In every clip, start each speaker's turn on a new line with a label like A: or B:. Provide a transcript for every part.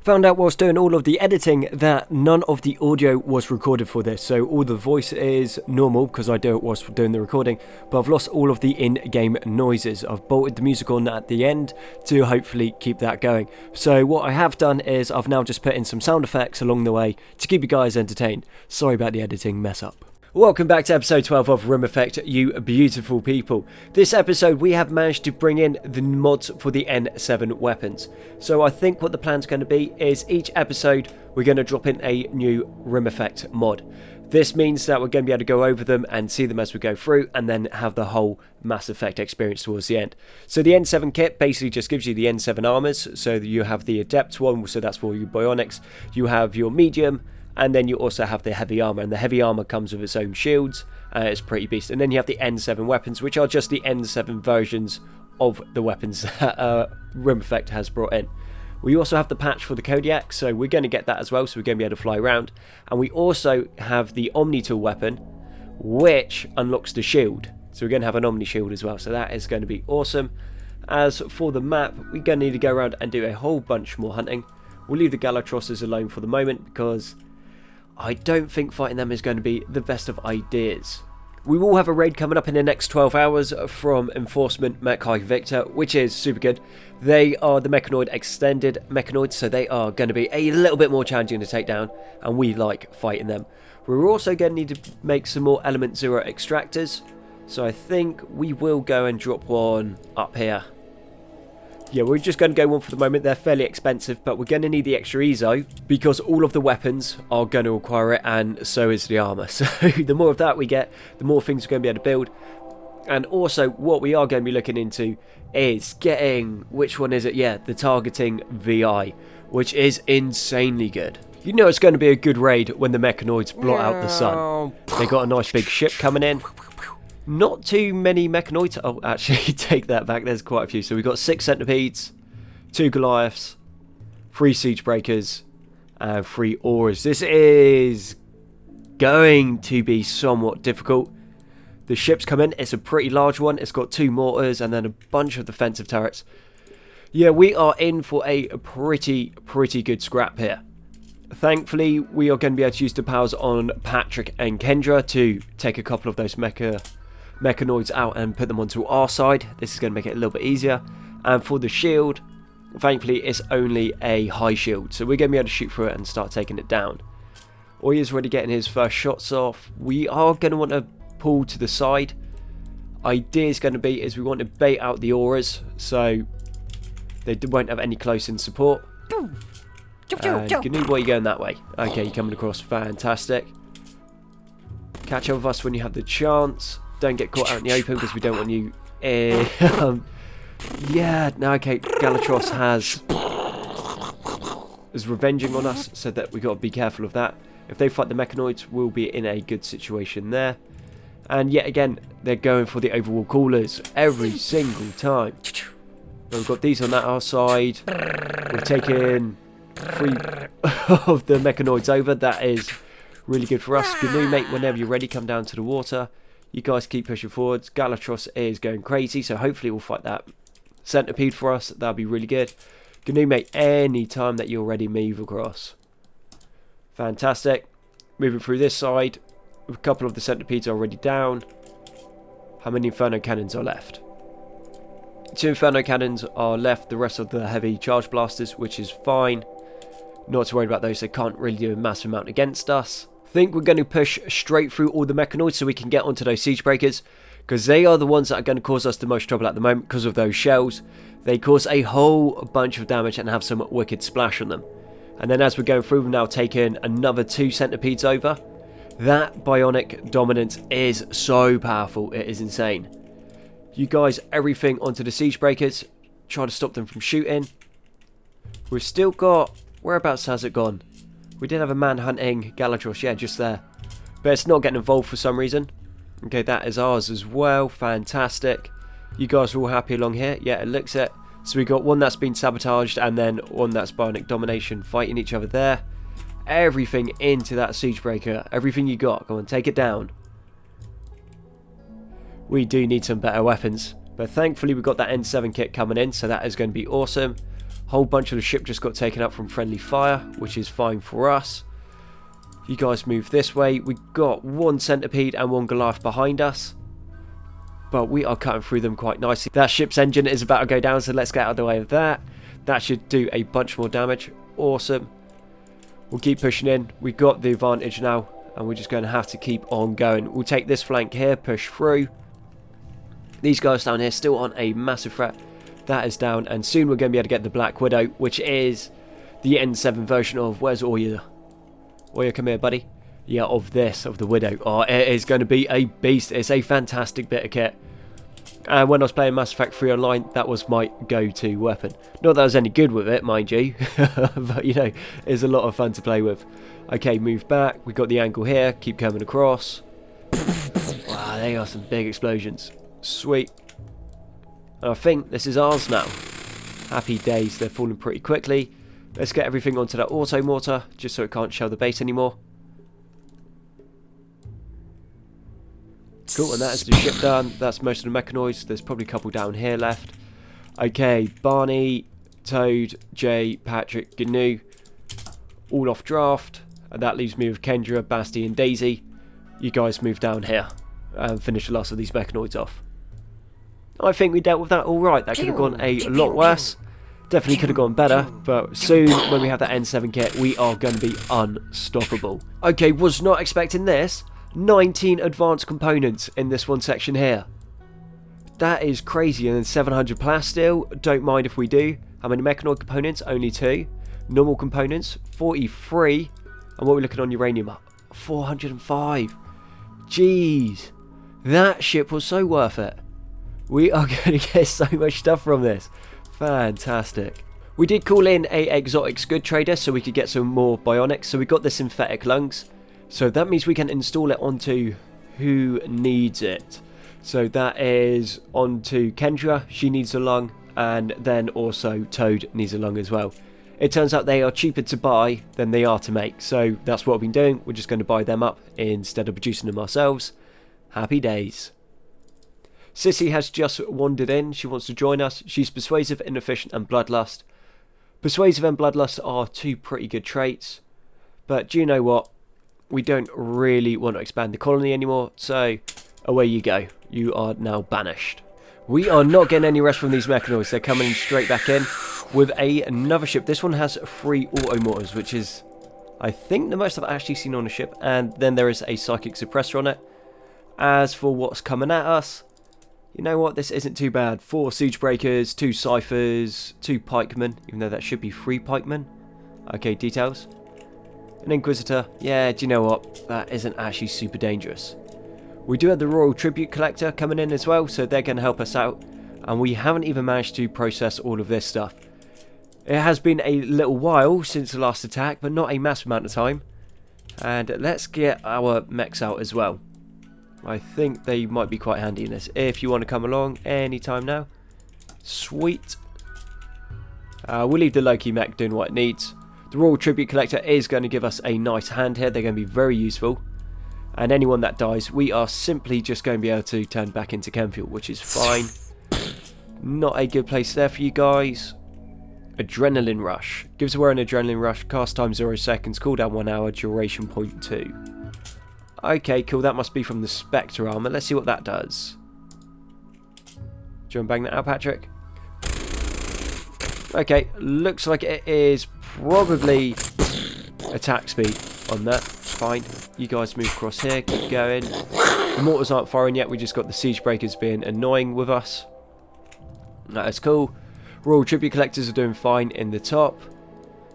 A: Found out whilst doing all of the editing that none of the audio was recorded for this, so all the voice is normal because I do it whilst doing the recording, but I've lost all of the in-game noises. I've bolted the music on at the end to hopefully keep that going. So what I have done is I've now just put in some sound effects along the way to keep you guys entertained. Sorry about the editing mess up. Welcome back to episode 12 of Rimeffect, you beautiful people. This episode we have managed to bring in the mods for the N7 weapons. So I think what the plan's going to be is each episode we're going to drop in a new Rimeffect mod. This means that we're going to be able to go over them and see them as we go through and then have the whole Mass Effect experience towards the end. So the N7 kit basically just gives you the N7 armors. So you have the Adept one, so that's for your Bionics. You have your Medium, and then you also have the heavy armor, and the heavy armor comes with its own shields. It's pretty beast. And then you have the N7 weapons, which are just the N7 versions of the weapons that Rimeffect has brought in. We also have the patch for the Kodiak, so we're going to get that as well, so we're going to be able to fly around. And we also have the Omni Tool weapon, which unlocks the shield. So we're going to have an Omni shield as well, so that is going to be awesome. As for the map, we're going to need to go around and do a whole bunch more hunting. We'll leave the Galatrosses alone for the moment, because I don't think fighting them is going to be the best of ideas. We will have a raid coming up in the next 12 hours from Enforcement Mech High Victor, which is super good. They are the Mechanoid Extended Mechanoids, so they are going to be a little bit more challenging to take down, and we like fighting them. We're also going to need to make some more Element Zero Extractors, so I think we will go and drop one up here. Yeah, we're just going to go one for the moment. They're fairly expensive, but we're going to need the extra EZO because all of the weapons are going to require it, and so is the armor. So the more of that we get, the more things we're going to be able to build. And also, what we are going to be looking into is getting, which one is it? Yeah, the Targeting VI, which is insanely good. You know it's going to be a good raid when the Mechanoids blot out the sun. They got a nice big ship coming in. Not too many Mechanoids. Oh, actually, take that back. There's quite a few. So we've got 6 Centipedes, 2 Goliaths, 3 Siege Breakers, and 3 Auras. This is going to be somewhat difficult. The ship's come in. It's a pretty large one. It's got 2 mortars and then a bunch of defensive turrets. Yeah, we are in for a pretty good scrap here. Thankfully, we are going to be able to use the powers on Patrick and Kendra to take a couple of those Mechanoids out and put them onto our side. This is going to make it a little bit easier. And for the shield, thankfully it's only a high shield, so we're going to be able to shoot through it and start taking it down. Oi is already getting his first shots off. We are going to want to pull to the side. Idea is going to be is we want to bait out the auras so they won't have any close-in support. Gnu, why are you going that way? Okay, you're coming across. Fantastic. Catch up with us when you have the chance. Don't get caught out in the open because we don't want you. Yeah, no, okay. Galatros is revenging on us, so that we got to be careful of that. If they fight the Mechanoids, we'll be in a good situation there. And yet again, they're going for the overhaul coolers every single time. But we've got these on our side. We've taken 3 of the Mechanoids over. That is really good for us. Gnu, mate, whenever you're ready, come down to the water. You guys keep pushing forwards. Galatros is going crazy, so hopefully we'll fight that Centipede for us. That'll be really good. Gnu, mate, any time that you're ready, move across. Fantastic. Moving through this side. A couple of the Centipedes are already down. How many Inferno Cannons are left? 2 Inferno Cannons are left. The rest of the heavy charge blasters, which is fine. Not to worry about those. They can't really do a massive amount against us. I think we're going to push straight through all the Mechanoids so we can get onto those Siege Breakers, because they are the ones that are going to cause us the most trouble at the moment because of those shells. They cause a whole bunch of damage and have some wicked splash on them. And then as we're going through, we've now taken another 2 Centipedes over. That bionic dominance is so powerful. It is insane. You guys, everything onto the Siege Breakers. Try to stop them from shooting. We've still got... Whereabouts has it gone? We did have a man hunting Galatros, yeah, just there. But it's not getting involved for some reason. Okay, that is ours as well. Fantastic. You guys are all happy along here? Yeah, it looks it. So we got one that's been sabotaged and then one that's bionic domination fighting each other there. Everything into that Siege Breaker. Everything you got. Go on, take it down. We do need some better weapons. But thankfully we've got that N7 kit coming in, so that is going to be awesome. Whole bunch of the ship just got taken out from friendly fire, which is fine for us. You guys move this way. We got one centipede and one Goliath behind us, but we are cutting through them quite nicely. That ship's engine is about to go down, so let's get out of the way of that. That should do a bunch more damage. Awesome. We'll keep pushing in. We've got the advantage now, and we're just going to have to keep on going. We'll take this flank here, push through. These guys down here still on a massive threat. That is down, and soon we're going to be able to get the Black Widow, which is the N7 version of... Where's Oya? Oya, come here, buddy. Yeah, of the Widow. Oh, it is going to be a beast. It's a fantastic bit of kit. And when I was playing Mass Effect 3 online, that was my go-to weapon. Not that I was any good with it, mind you. But, you know, it's a lot of fun to play with. Okay, move back. We've got the angle here. Keep coming across. Wow, they are some big explosions. Sweet. And I think this is ours now. Happy days. They're falling pretty quickly. Let's get everything onto that auto mortar, just so it can't shell the base anymore. Cool, and that is the ship done. That's most of the mechanoids. There's probably a couple down here left. Okay, Barney, Toad, Jay, Patrick, GNU, all off draft. And that leaves me with Kendra, Basti and Daisy. You guys move down here and finish the last of these mechanoids off. I think we dealt with that alright. That could have gone a lot worse. Definitely could have gone better, but soon when we have that N7 kit, we are going to be unstoppable. Okay, was not expecting this. 19 advanced components in this one section here. That is crazy. And then 700 plasteel. Don't mind if we do. How many mechanoid components? Only 2. Normal components 43. And what are we looking on uranium? 405. Jeez, that ship was so worth it. We are going to get so much stuff from this. Fantastic. We did call in a exotics good trader so we could get some more bionics. So we got the synthetic lungs. So that means we can install it onto who needs it. So that is onto Kendra. She needs a lung. And then also Toad needs a lung as well. It turns out they are cheaper to buy than they are to make. So that's what we've been doing. We're just going to buy them up instead of producing them ourselves. Happy days. Sissy has just wandered in. She wants to join us. She's persuasive, inefficient and bloodlust. Persuasive and bloodlust are 2 pretty good traits. But do you know what? We don't really want to expand the colony anymore, so away you go. You are now banished. We are not getting any rest from these mechanoids. They're coming straight back in with another ship. This one has 3 auto mortars, which is, I think, the most I've actually seen on a ship. And then there is a psychic suppressor on it. As for what's coming at us, you know what? This isn't too bad. 4 siege breakers, 2 ciphers, 2 pikemen, even though that should be 3 pikemen. Okay, details. An Inquisitor. Yeah, do you know what? That isn't actually super dangerous. We do have the Royal Tribute Collector coming in as well, so they're going to help us out. And we haven't even managed to process all of this stuff. It has been a little while since the last attack, but not a massive amount of time. And let's get our mechs out as well. I think they might be quite handy in this. If you want to come along anytime now. Sweet. We'll leave the Loki mech doing what it needs. The Royal Tribute Collector is going to give us a nice hand here. They're going to be very useful. And anyone that dies, we are simply just going to be able to turn back into chem fuel, which is fine. Not a good place there for you guys. Adrenaline Rush. Gives away an Adrenaline Rush. Cast time 0 seconds. Cooldown 1 hour. Duration 0.2. Okay, cool. That must be from the Spectre armor. Let's see what that does. Do you want to bang that out, Patrick? Okay, looks like it is probably attack speed on that. Fine. You guys move across here. Keep going. The mortars aren't firing yet. We just got the siege breakers being annoying with us. That's cool. Royal Tribute Collectors are doing fine in the top.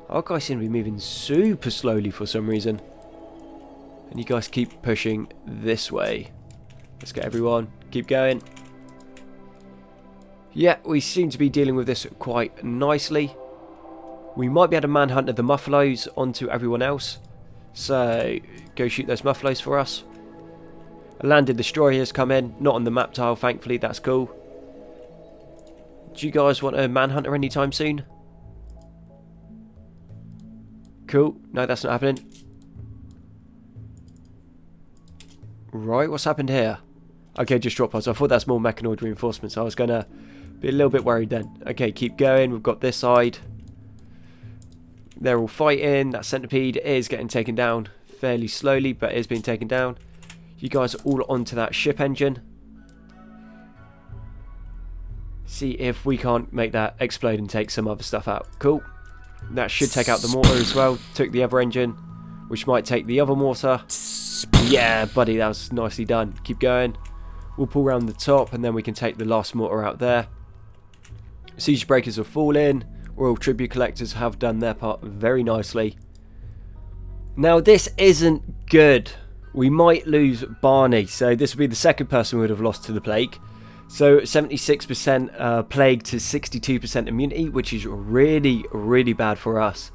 A: Our guys seem to be moving super slowly for some reason. And you guys keep pushing this way. Let's get everyone. Keep going. Yeah, we seem to be dealing with this quite nicely. We might be able to manhunt the Muffalos onto everyone else. So, go shoot those Muffalos for us. A landed destroyer has come in. Not on the map tile, thankfully. That's cool. Do you guys want a manhunter anytime soon? Cool. No, that's not happening. Right, what's happened here? Okay, just drop pods. I thought that's more mechanoid reinforcements. I was going to be a little bit worried then. Okay, keep going. We've got this side. They're all fighting. That centipede is getting taken down fairly slowly, but it is being taken down. You guys are all onto that ship engine. See if we can't make that explode and take some other stuff out. Cool. That should take out the mortar as well. Took the other engine, which might take the other mortar. Yeah, buddy, that was nicely done. Keep going. We'll pull around the top, and then we can take the last mortar out there. Siege breakers have fallen. Royal tribute collectors have done their part very nicely. Now, this isn't good. We might lose Barney, so this will be the second person we would have lost to the plague. So 76% plague to 62% immunity, which is really, really bad for us.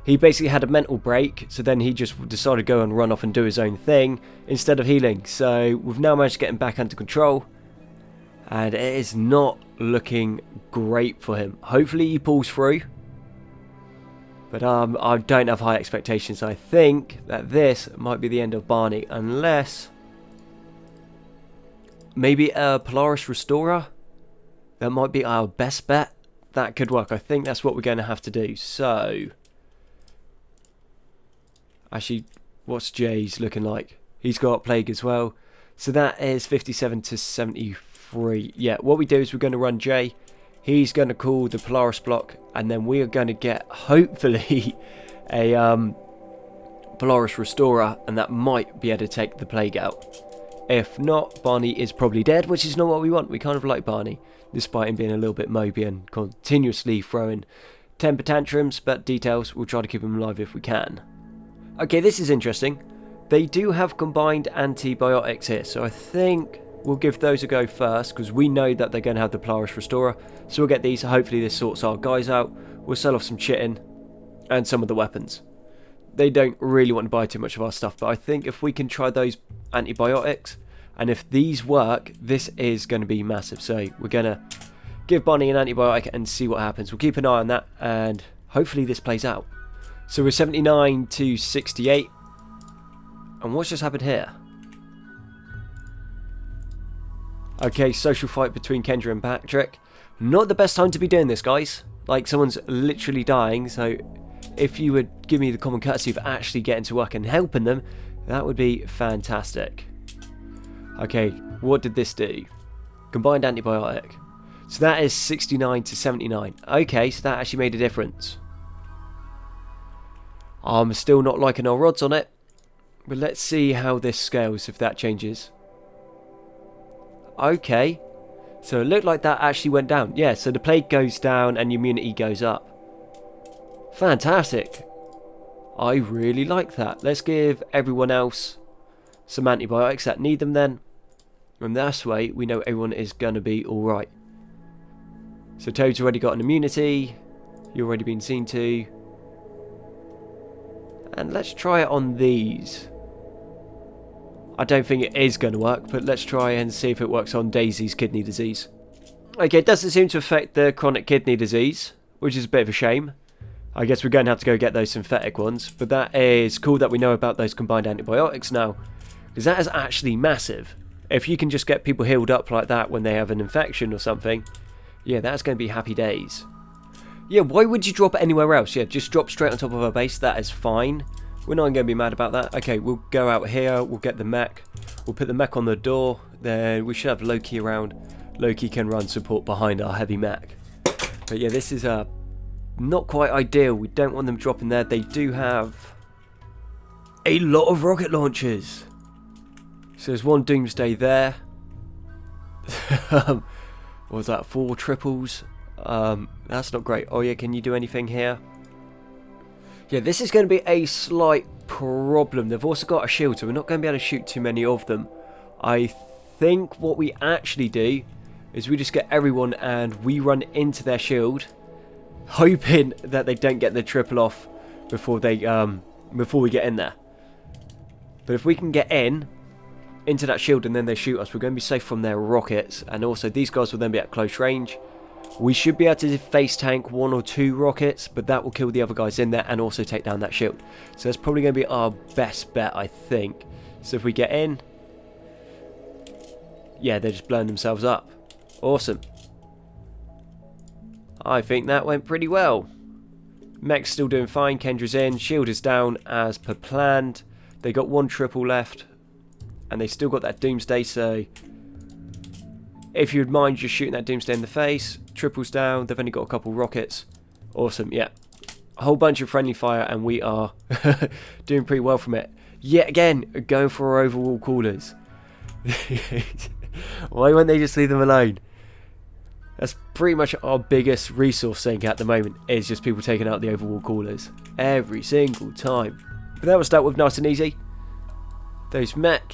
A: He basically had a mental break, so then he just decided to go and run off and do his own thing instead of healing. So we've now managed to get him back under control, and it is not looking great for him. Hopefully he pulls through, but I don't have high expectations. I think that this might be the end of Barney, unless maybe a Polaris Restorer. That might be our best bet. That could work. I think that's what we're going to have to do. So actually, what's Jay's looking like? He's got plague as well. So that is 57 to 73. Yeah, what we do is we're going to run Jay. He's going to call the Polaris block, and then we are going to get, hopefully, a Polaris Restorer, and that might be able to take the plague out. If not, Barney is probably dead, which is not what we want. We kind of like Barney, despite him being a little bit mopey and continuously throwing temper tantrums, but details, we'll try to keep him alive if we can. Okay, this is interesting. They do have combined antibiotics here, so I think we'll give those a go first, because we know that they're going to have the Polaris Restorer. So we'll get these. Hopefully this sorts our guys out. We'll sell off some chitin and some of the weapons. They don't really want to buy too much of our stuff, but I think if we can try those antibiotics, and if these work, this is going to be massive. So we're going to give Barney an antibiotic and see what happens. We'll keep an eye on that, and hopefully this plays out. So we're 79 to 68. And what's just happened here? Okay, social fight between Kendra and Patrick. Not the best time to be doing this, guys. Like, someone's literally dying, so if you would give me the common courtesy of actually getting to work and helping them, that would be fantastic. Okay, what did this do? Combined antibiotic. So that is 69 to 79. Okay, so that actually made a difference. I'm still not liking our rods on it, but let's see how this scales if that changes. Okay, so it looked like that actually went down. Yeah, so the plague goes down and immunity goes up. Fantastic. I really like that. Let's give everyone else some antibiotics that need them then. And this way we know everyone is going to be alright. So Toad's already got an immunity. You've already been seen to. And let's try it on these. I don't think it is going to work, but let's try and see if it works on Daisy's kidney disease. Okay, it doesn't seem to affect the chronic kidney disease, which is a bit of a shame. I guess we're going to have to go get those synthetic ones, but that is cool that we know about those combined antibiotics now, because that is actually massive. If you can just get people healed up like that when they have an infection or something, yeah, that's going to be happy days. Yeah, why would you drop it anywhere else? Yeah, just drop straight on top of our base, that is fine. We're not going to be mad about that. Okay, we'll go out here, we'll get the mech. We'll put the mech on the door, then we should have Loki around. Loki can run support behind our heavy mech. But yeah, this is not quite ideal. We don't want them dropping there. They do have a lot of rocket launchers. So there's one Doomsday there. What was that? 4 triples. That's not great. Oh yeah, can you do anything here? Yeah, this is going to be a slight problem. They've also got a shield, so we're not going to be able to shoot too many of them. I think what we actually do is we just get everyone and we run into their shield, hoping that they don't get the triple off before they before we get in there. But if we can get into that shield and then they shoot us, we're going to be safe from their rockets, and also these guys will then be at close range. We should be able to face tank 1 or 2 rockets, but that will kill the other guys in there and also take down that shield. So that's probably going to be our best bet, I think. So if we get in, yeah, they're just blowing themselves up. Awesome. I think that went pretty well. Mech's still doing fine. Kendra's in. Shield is down as per planned. They got one triple left. And they still got that Doomsday, so if you'd mind just shooting that Doomsday in the face. Triple's down. They've only got a couple rockets. Awesome, yeah. A whole bunch of friendly fire, and we are doing pretty well from it. Yet again, going for our overwall callers. Why won't they just leave them alone? That's pretty much our biggest resource sink at the moment, is just people taking out the overwall callers. Every single time. But that was dealt with nice and easy. Those mech...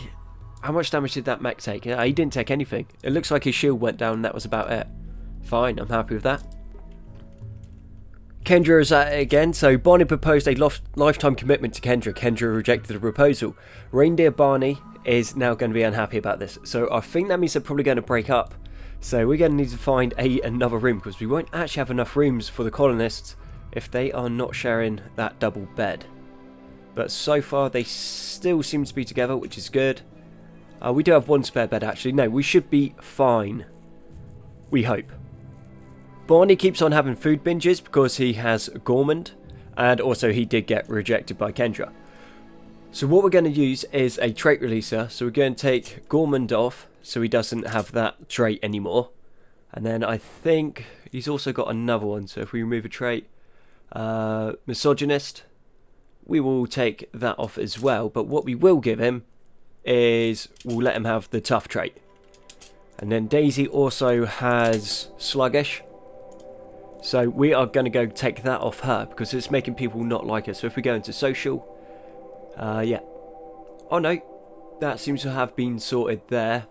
A: How much damage did that mech take? He didn't take anything. It looks like his shield went down and that was about it. Fine, I'm happy with that. Kendra is at it again. So Barney proposed a lifetime commitment to Kendra. Kendra rejected the proposal. Reindeer Barney is now going to be unhappy about this. So I think that means they're probably going to break up. So we're going to need to find another room, because we won't actually have enough rooms for the colonists if they are not sharing that double bed. But so far they still seem to be together, which is good. We do have one spare bed actually. No, we should be fine. We hope. Barney keeps on having food binges because he has Gormand, and also he did get rejected by Kendra. So what we're going to use is a trait releaser. So we're going to take Gormand off so he doesn't have that trait anymore. And then I think he's also got another one. So if we remove a trait, Misogynist, we will take that off as well. But what we will give him is we'll let him have the tough trait. And then Daisy also has Sluggish. So we are going to go take that off her because it's making people not like her. So if we go into social, yeah. Oh no, that seems to have been sorted there.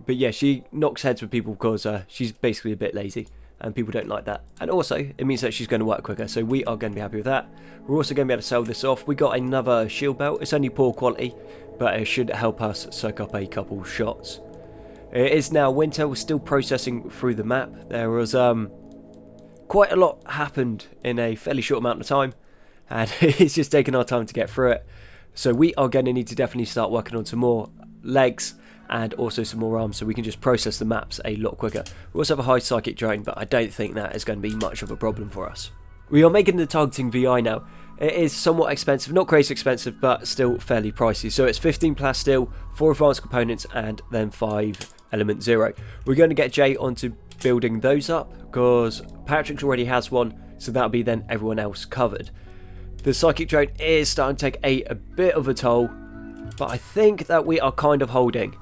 A: But yeah, she knocks heads with people because she's basically a bit lazy and people don't like that. And also, it means that she's going to work quicker. So we are going to be happy with that. We're also going to be able to sell this off. We got another shield belt. It's only poor quality, but it should help us soak up a couple shots. It is now winter. We're still processing through the map. There was quite a lot happened in a fairly short amount of time, and it's just taking our time to get through it. So we are going to need to definitely start working on some more legs and also some more arms so we can just process the maps a lot quicker. We also have a high psychic drone, but I don't think that is going to be much of a problem for us. We are making the targeting VI now. It is somewhat expensive, not crazy expensive, but still fairly pricey. So it's 15 plasteel, 4 advanced components, and then 5 element 0. We're going to get Jay onto building those up because Patrick already has one, so that'll be then everyone else covered. The psychic drone is starting to take a bit of a toll, but I think that we are kind of holding.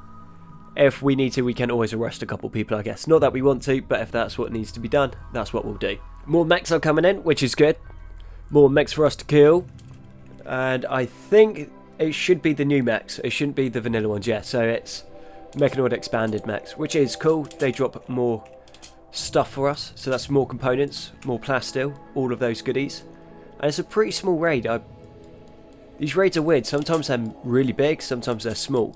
A: If we need to, we can always arrest a couple people, I guess. Not that we want to, but if that's what needs to be done, that's what we'll do. More mechs are coming in, which is good. More mechs for us to kill. And I think it should be the new mechs. It shouldn't be the vanilla ones yet. So it's Mechanoid expanded mechs, which is cool. They drop more stuff for us. So that's more components, more plasteel, all of those goodies. And it's a pretty small raid. These raids are weird. Sometimes they're really big, sometimes they're small.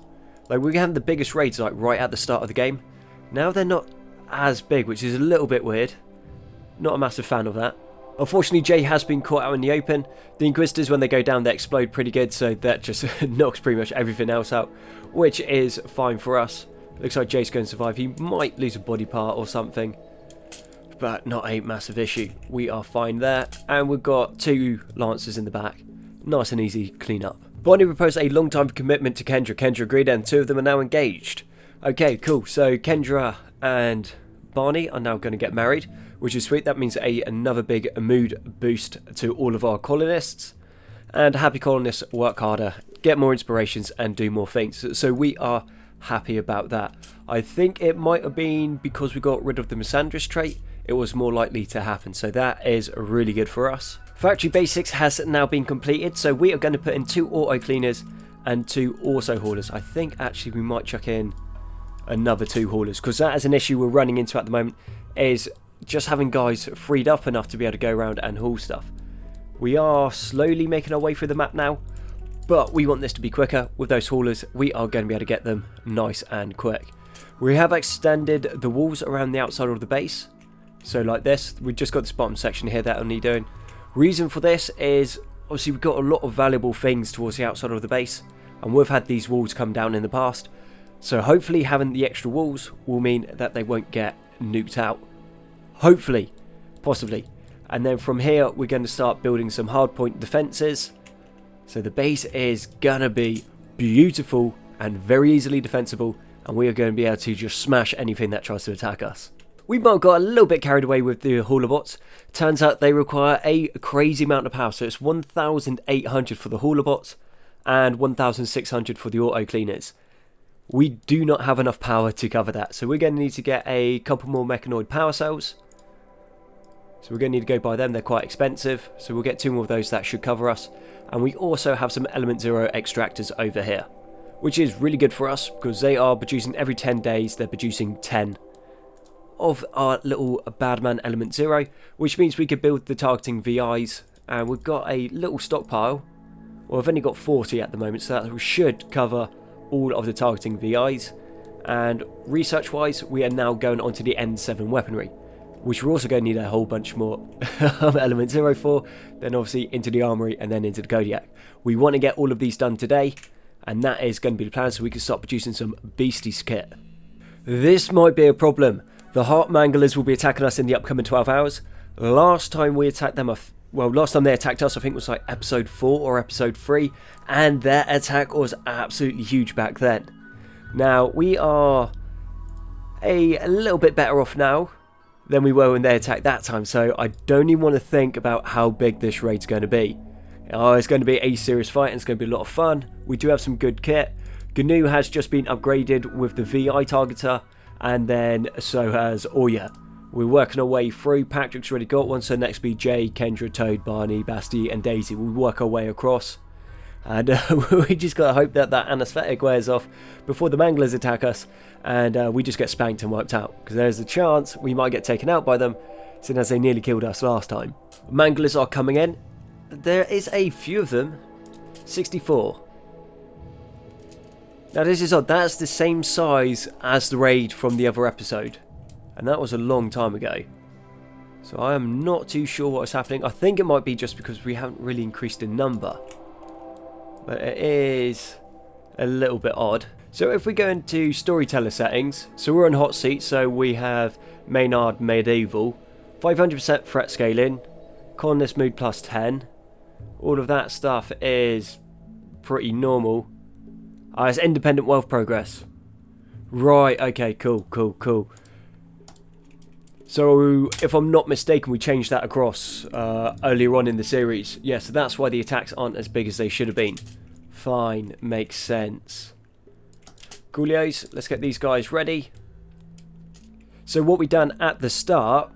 A: Like we have the biggest raids like right at the start of the game. Now they're not as big, which is a little bit weird. Not a massive fan of that. Unfortunately, Jay has been caught out in the open. The Inquisitors, when they go down, they explode pretty good, so that just knocks pretty much everything else out, which is fine for us. Looks like Jay's going to survive. He might lose a body part or something, but not a massive issue. We are fine there, and we've got 2 Lancers in the back. Nice and easy clean up. Bonnie proposed a long time commitment to Kendra. Kendra agreed, and 2 of them are now engaged. Okay, cool. So Kendra and Barney are now going to get married, which is sweet. That means another big mood boost to all of our colonists. And happy colonists work harder, get more inspirations, and do more things. So we are happy about that. I think it might have been because we got rid of the Misandrist trait. It was more likely to happen. So that is really good for us. Factory Basics has now been completed. So we are going to put in 2 auto cleaners and 2 auto haulers. I think actually we might chuck in another 2 haulers, because that is an issue we're running into at the moment, is just having guys freed up enough to be able to go around and haul stuff. We are slowly making our way through the map now, but we want this to be quicker. With those haulers, we are going to be able to get them nice and quick. We have extended the walls around the outside of the base, so like this. We've just got this bottom section here that will need doing. Reason for this is obviously we've got a lot of valuable things towards the outside of the base, and we've had these walls come down in the past, so hopefully having the extra walls will mean that they won't get nuked out. Hopefully, possibly. And then from here, we're going to start building some hardpoint defenses. So the base is going to be beautiful and very easily defensible. And we are going to be able to just smash anything that tries to attack us. We might have got a little bit carried away with the hauler bots. Turns out they require a crazy amount of power. So it's 1,800 for the hauler bots and 1,600 for the auto cleaners. We do not have enough power to cover that. So we're going to need to get a couple more mechanoid power cells. So we're going to need to go buy them. They're quite expensive. So we'll get 2 more of those. That should cover us. And we also have some element 0 extractors over here, which is really good for us because they are producing every 10 days. They're producing 10 of our little Badman element 0, which means we could build the targeting VIs. And we've got a little stockpile. Well, I've only got 40 at the moment, so that should cover all of the targeting VIs. And research wise, we are now going on to the N7 weaponry, which we're also going to need a whole bunch more element 0 for, then obviously into the armory and then into the Kodiak. We want to get all of these done today, and that is going to be the plan so we can start producing some beasties kit. This might be a problem. The heart manglers will be attacking us in the upcoming 12 hours. Last time we attacked them, last time they attacked us, I think it was like episode 4 or episode 3, and their attack was absolutely huge back then. Now, we are a little bit better off now than we were when they attacked that time, so I don't even want to think about how big this raid's going to be. It's going to be a serious fight and it's going to be a lot of fun. We do have some good kit. GNU has just been upgraded with the VI targeter, and then so has Oya. We're working our way through. Patrick's already got one, so next be Jay, Kendra, Toad, Barney, Basti and Daisy. We'll work our way across. And we just got to hope that that anesthetic wears off before the manglers attack us, and we just get spanked and wiped out, because there's a chance we might get taken out by them, seeing as they nearly killed us last time. Manglers are coming in. There is a few of them. 64. Now this is odd. That's the same size as the raid from the other episode, and that was a long time ago. So I am not too sure what is happening. I think it might be just because we haven't really increased in number. But it is a little bit odd. So if we go into storyteller settings, so we're on hot seat, so we have Maynard Medieval, 500% threat scaling, colonist mood plus 10. All of that stuff is pretty normal. It's independent wealth progress. Right, okay, cool. So if I'm not mistaken, we changed that across earlier on in the series. Yeah, so that's why the attacks aren't as big as they should have been. Fine, makes sense. Coolios, let's get these guys ready. So what we done at the start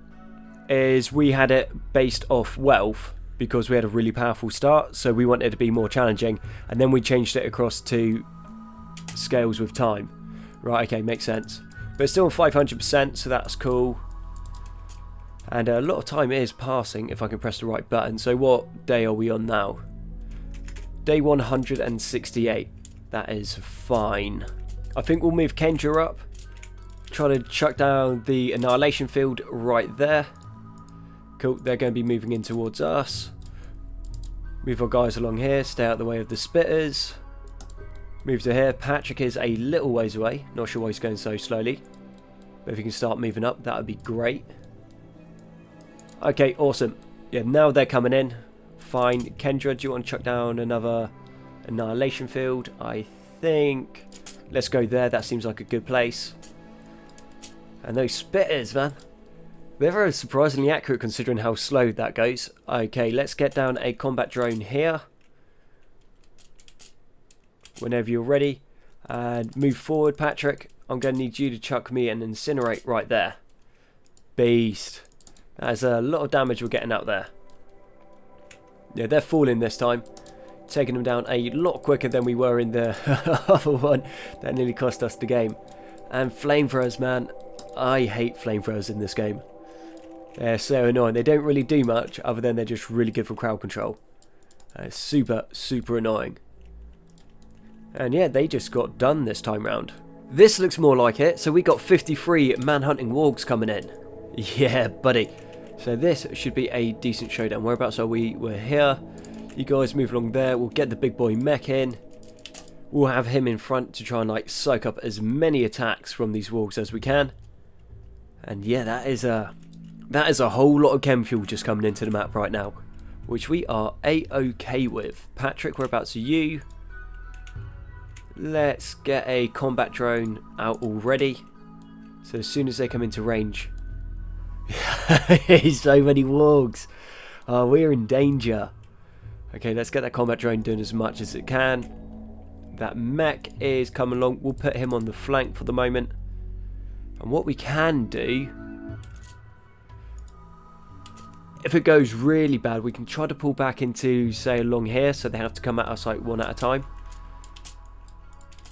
A: is we had it based off wealth because we had a really powerful start, so we wanted it to be more challenging, and then we changed it across to scales with time. Right, okay, makes sense. But it's still on 500%, so that's cool. And a lot of time is passing if I can press the right button. So what day are we on now? Day 168. That is fine. I think we'll move Kendra up. Try to chuck down the annihilation field right there. Cool, they're going to be moving in towards us. Move our guys along here, stay out of the way of the spitters. Move to here. Patrick is a little ways away. Not sure why he's going so slowly. But if he can start moving up, that would be great. Okay, awesome. Yeah, now they're coming in. Fine. Kendra, do you want to chuck down another annihilation field? I think... Let's go there. That seems like a good place. And those spitters, man. They're very surprisingly accurate considering how slow that goes. Okay, let's get down a combat drone here. Whenever you're ready. And move forward, Patrick. I'm going to need you to chuck me an incinerate right there. Beast. That's a lot of damage we're getting out there. Yeah, they're falling this time. Taking them down a lot quicker than we were in the other one. That nearly cost us the game. And flamethrowers, man. I hate flamethrowers in this game. They're so annoying. They don't really do much other than they're just really good for crowd control. Super, super annoying. And yeah, they just got done this time round. This looks more like it. So we got 53 manhunting wargs coming in. Yeah, buddy. So this should be a decent showdown. Whereabouts are we? We're here. You guys move along there. We'll get the big boy mech in. We'll have him in front to try and like soak up as many attacks from these wargs as we can. And yeah, that is That is a whole lot of chem fuel just coming into the map right now, which we are a-okay with. Patrick, whereabouts are you? Let's get a combat drone out already, so as soon as they come into range. So many wargs. We're in danger. Okay, let's get that combat drone doing as much as it can. That mech is coming along. We'll put him on the flank for the moment. And what we can do, if it goes really bad, we can try to pull back into, say, along here, so they have to come at us like one at a time.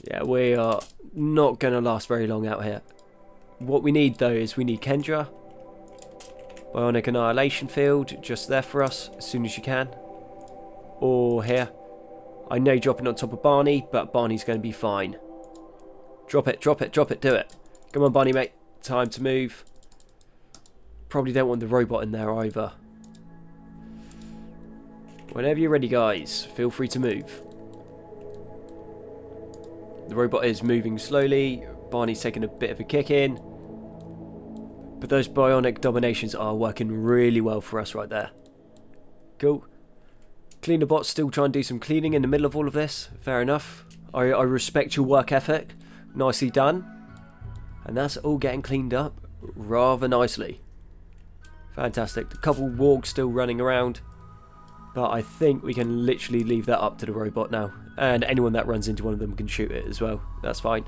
A: Yeah, we are not going to last very long out here. What we need, though, is we need Kendra. Bionic Annihilation Field, just there for us, as soon as you can. Or here. I know dropping on top of Barney, but Barney's going to be fine. Drop it, drop it, drop it, do it. Come on, Barney, mate. Time to move. Probably don't want the robot in there either. Whenever you're ready, guys, feel free to move. The robot is moving slowly. Barney's taking a bit of a kick in. But those bionic dominations are working really well for us right there. Cool. Cleaner bot's still trying to do some cleaning in the middle of all of this. Fair enough. I respect your work ethic. Nicely done. And that's all getting cleaned up rather nicely. Fantastic. A couple wargs still running around. But I think we can literally leave that up to the robot now. And anyone that runs into one of them can shoot it as well. That's fine.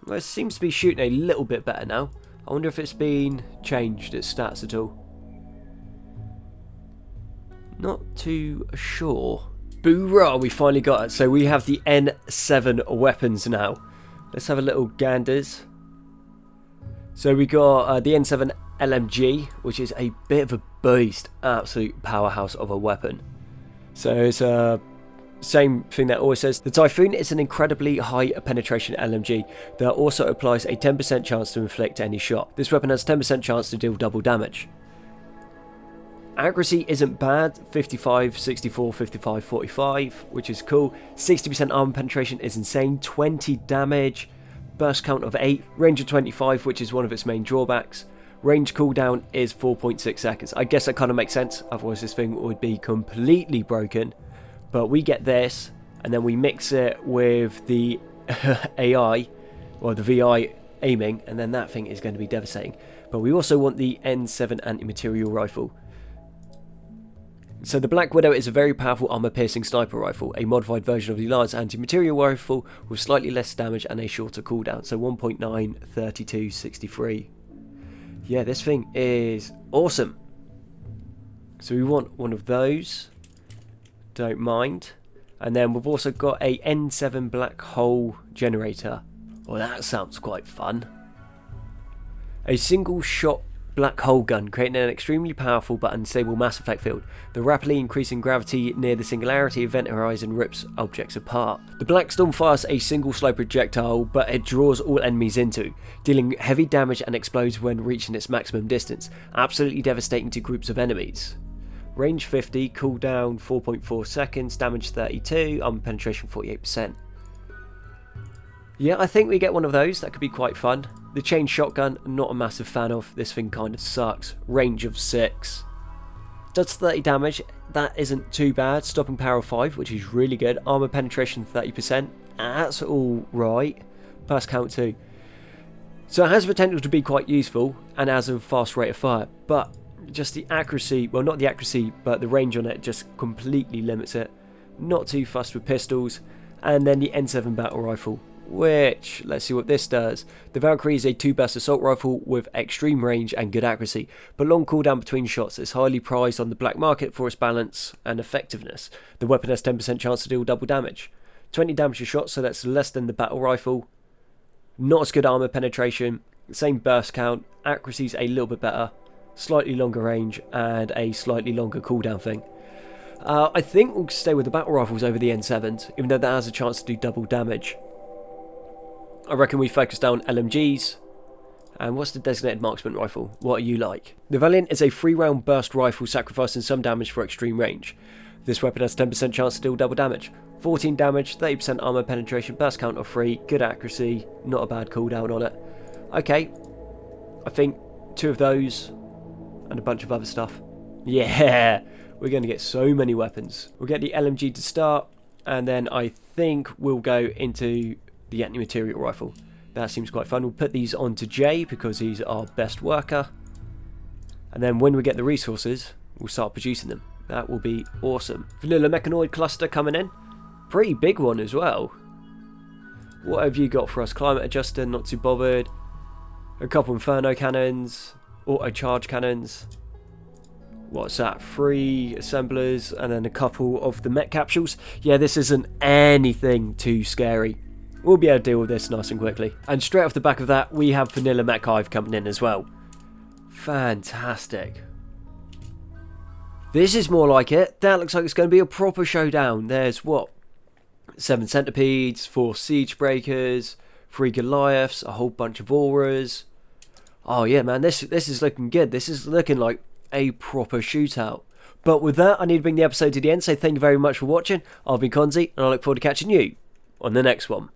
A: Well, it seems to be shooting a little bit better now. I wonder if it's been changed, its stats at all. Not too sure. Boo-rah, we finally got it. So we have the N7 weapons now. Let's have a little ganders. So we got the N7 LMG, which is a bit of a beast. Absolute powerhouse of a weapon. So it's a same thing that always says. The Typhoon is an incredibly high penetration LMG that also applies a 10% chance to inflict any shot. This weapon has 10% chance to deal double damage. Accuracy isn't bad, 55, 64, 55, 45, which is cool. 60% armor penetration is insane, 20 damage, burst count of 8, range of 25, which is one of its main drawbacks. Range cooldown is 4.6 seconds. I guess that kind of makes sense, otherwise this thing would be completely broken. But we get this, and then we mix it with the AI, or the VI aiming, and then that thing is going to be devastating. But we also want the N7 anti-material rifle. So the Black Widow is a very powerful armor-piercing sniper rifle, a modified version of the Lance anti-material rifle with slightly less damage and a shorter cooldown, so 1.9, 32, 63. Yeah, this thing is awesome. So we want one of those. Don't mind. And then we've also got a N7 black hole generator. Well, that sounds quite fun. A single shot black hole gun, creating an extremely powerful but unstable mass effect field. The rapidly increasing gravity near the singularity event horizon rips objects apart. The Black Storm fires a single slow projectile, but it draws all enemies into, dealing heavy damage and explodes when reaching its maximum distance, absolutely devastating to groups of enemies. Range 50, cooldown 4.4 seconds, damage 32, armor penetration 48%. Yeah, I think we get one of those. That could be quite fun. The chain shotgun, not a massive fan of. This thing kind of sucks. Range of 6. Does 30 damage. That isn't too bad. Stopping power of 5, which is really good. Armor penetration 30%. That's all right. Burst count 2. So it has potential to be quite useful and has a fast rate of fire. But just the accuracy, well, not the accuracy, but the range on it just completely limits it. Not too fussed with pistols. And then the N7 battle rifle, which, let's see what this does. The Valkyrie is a 2-burst assault rifle with extreme range and good accuracy, but long cooldown between shots. Is highly prized on the black market for its balance and effectiveness. The weapon has 10% chance to deal double damage. 20 damage a shot, so that's less than the battle rifle. Not as good armor penetration, same burst count, accuracy's a little bit better, slightly longer range, and a slightly longer cooldown thing. I think we'll stay with the battle rifles over the N7s, even though that has a chance to do double damage. I reckon we focus down LMGs. And what's the designated marksman rifle? What are you like? The Valiant is a 3-round burst rifle sacrificing some damage for extreme range. This weapon has 10% chance to deal double damage. 14 damage, 30% armor penetration, burst count of 3, good accuracy, not a bad cooldown on it. Okay, I think 2 of those, and a bunch of other stuff. Yeah, we're going to get so many weapons. We'll get the LMG to start, and then I think we'll go into the anti-material rifle. That seems quite fun. We'll put these onto Jay because he's our best worker. And then when we get the resources, we'll start producing them. That will be awesome. Vanilla mechanoid cluster coming in. Pretty big one as well. What have you got for us? Climate adjuster, not too bothered. A couple inferno cannons. Auto charge cannons. What's that? 3 assemblers and then a couple of the mech capsules. Yeah, this isn't anything too scary. We'll be able to deal with this nice and quickly. And straight off the back of that, we have Vanilla Mech Hive coming in as well. Fantastic. This is more like it. That looks like it's going to be a proper showdown. There's what? 7 centipedes, 4 siege breakers, 3 Goliaths, a whole bunch of auras. Oh yeah, man, this is looking good. This is looking like a proper shootout. But with that, I need to bring the episode to the end. So thank you very much for watching. I've been Konzi, and I look forward to catching you on the next one.